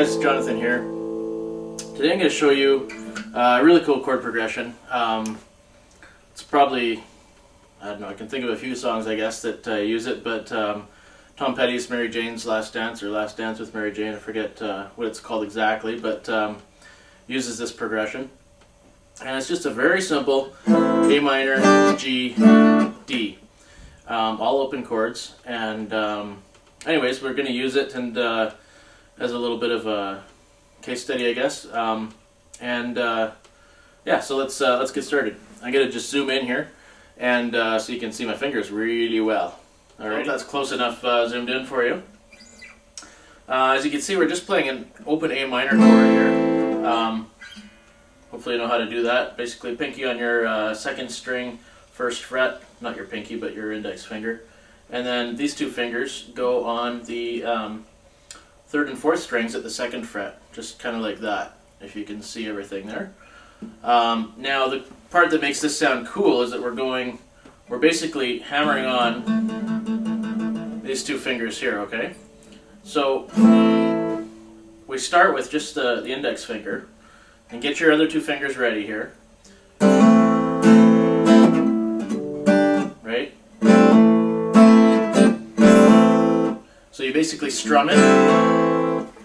guys, Jonathan here. Today I'm going to show you a really cool chord progression. It's probably, I don't know, I can think of a few songs I guess that use it, but Tom Petty's Mary Jane's Last Dance, or Last Dance with Mary Jane, I forget what it's called exactly, but uses this progression. And it's just a very simple A minor, G, D, all open chords. And anyways, we're going to use it and as a little bit of a case study, I guess. Yeah, so let's get started. I'm going to just zoom in here, and so you can see my fingers really well. All right, that's close enough zoomed in for you. As you can see, we're just playing an open A minor chord here. Hopefully you know how to do that. Basically, pinky on your second string, first fret, not your pinky, but your index finger. And then these two fingers go on the third and fourth strings at the second fret, just kind of like that, if you can see everything there. Now, the part that makes this sound cool is that we're basically hammering on these two fingers here, okay? So, we start with just the index finger, and get your other two fingers ready here. Right? So you basically strum it.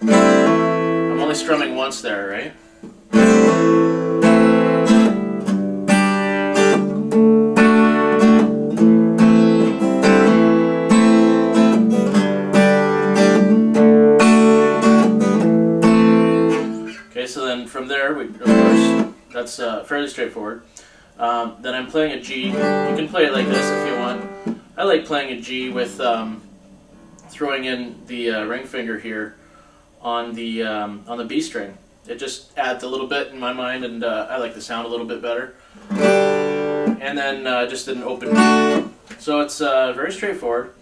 I'm only strumming once there, right? So then from there, of course, that's fairly straightforward. Then I'm playing a G. You can play it like this if you want. I like playing a G with throwing in the ring finger here on the B string. It just adds a little bit in my mind, and I like the sound a little bit better. And then just an open B. So it's very straightforward.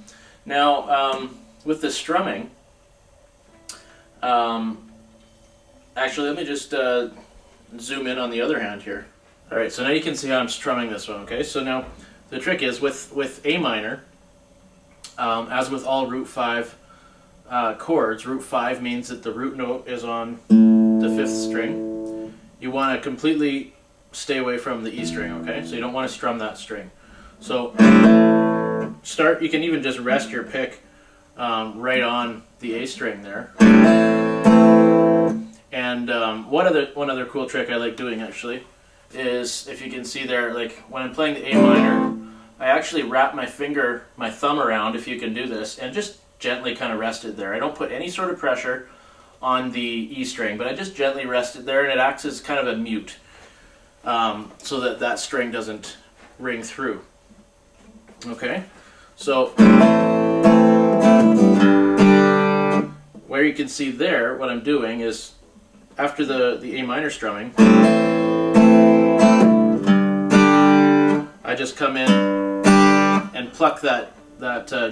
Now with the strumming. Actually, let me just zoom in on the other hand here. Alright, so now you can see how I'm strumming this one, okay? So now, the trick is, with A minor, as with all root 5 chords, root 5 means that the root note is on the 5th string. You want to completely stay away from the E string, okay? So you don't want to strum that string. So, you can even just rest your pick right on the A string there. And one other cool trick I like doing actually is, if you can see there, like when I'm playing the A minor, I actually wrap my thumb around, if you can do this, and just gently kind of rest it there. I don't put any sort of pressure on the E string, but I just gently rest it there, and it acts as kind of a mute, so that string doesn't ring through. Okay, so where you can see there, what I'm doing is, after the A minor strumming, I just come in and pluck that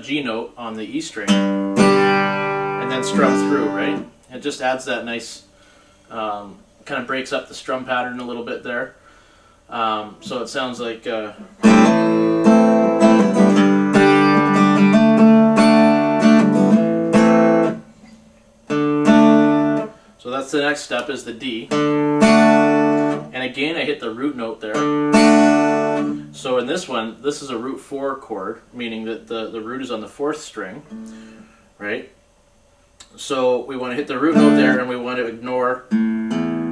G note on the E string, and then strum through, right? It just adds that nice, kind of breaks up the strum pattern a little bit there. So it sounds like... So that's the next step, is the D. And again, I hit the root note there. So in this one, this is a root 4 chord, meaning that the root is on the 4th string, right? So we want to hit the root note there, and we want to ignore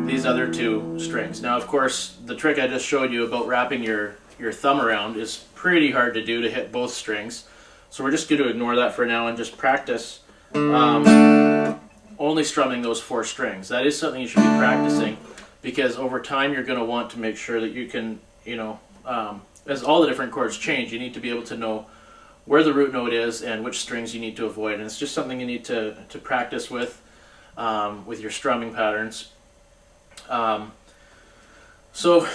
these other two strings. Now, of course, the trick I just showed you about wrapping your thumb around is pretty hard to do, to hit both strings. So we're just going to ignore that for now and just practice only strumming those 4 strings. That is something you should be practicing, because over time you're going to want to make sure that you can, as all the different chords change, you need to be able to know where the root note is and which strings you need to avoid. And it's just something you need to practice with your strumming patterns. So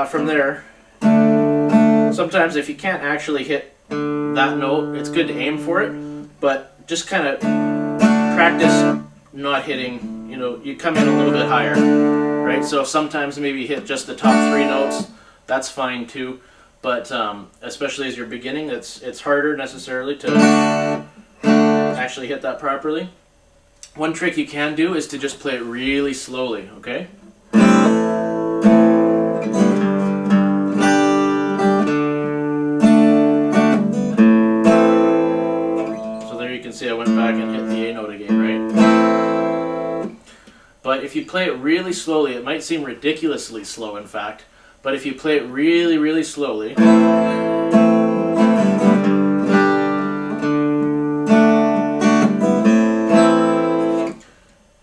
from there, sometimes if you can't actually hit that note, it's good to aim for it, but just kind of practice not hitting, you come in a little bit higher, right? So sometimes maybe hit just the top 3 notes, that's fine too, but especially as you're beginning, it's harder necessarily to actually hit that properly. One trick you can do is to just play it really slowly, okay? So there you can see I went back and hit the A note again, right? But if you play it really slowly, it might seem ridiculously slow, in fact, but if you play it really, really slowly,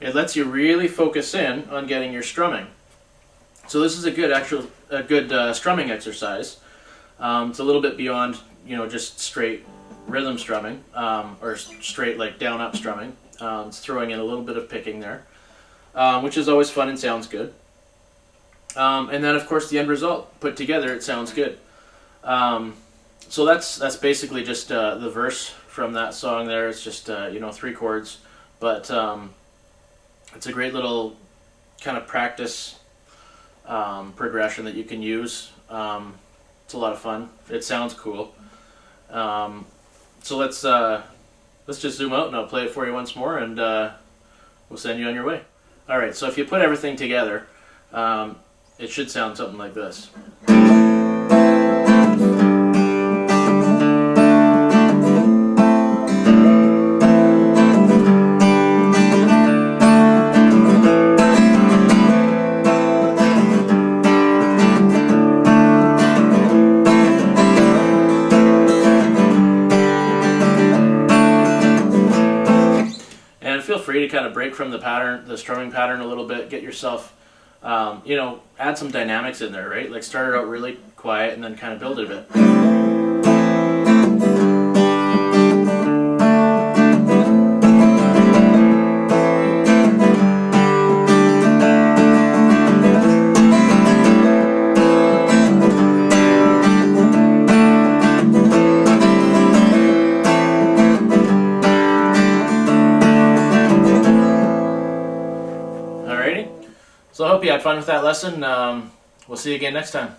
it lets you really focus in on getting your strumming. So this is a good strumming exercise. It's a little bit beyond, you know, just straight rhythm strumming, or straight like down up strumming. It's throwing in a little bit of picking there, which is always fun and sounds good. And then of course the end result put together, it sounds good. So that's basically just the verse from that song there. It's just you know, 3 chords, but it's a great little kind of practice progression that you can use. It's a lot of fun. It sounds cool. So let's just zoom out and I'll play it for you once more, and we'll send you on your way. Alright, so if you put everything together, it should sound something like this. Feel free to kind of break from the pattern, the strumming pattern a little bit, get yourself, you know, add some dynamics in there, right? Like start it out really quiet and then kind of build it a bit. So I hope you had fun with that lesson. We'll see you again next time.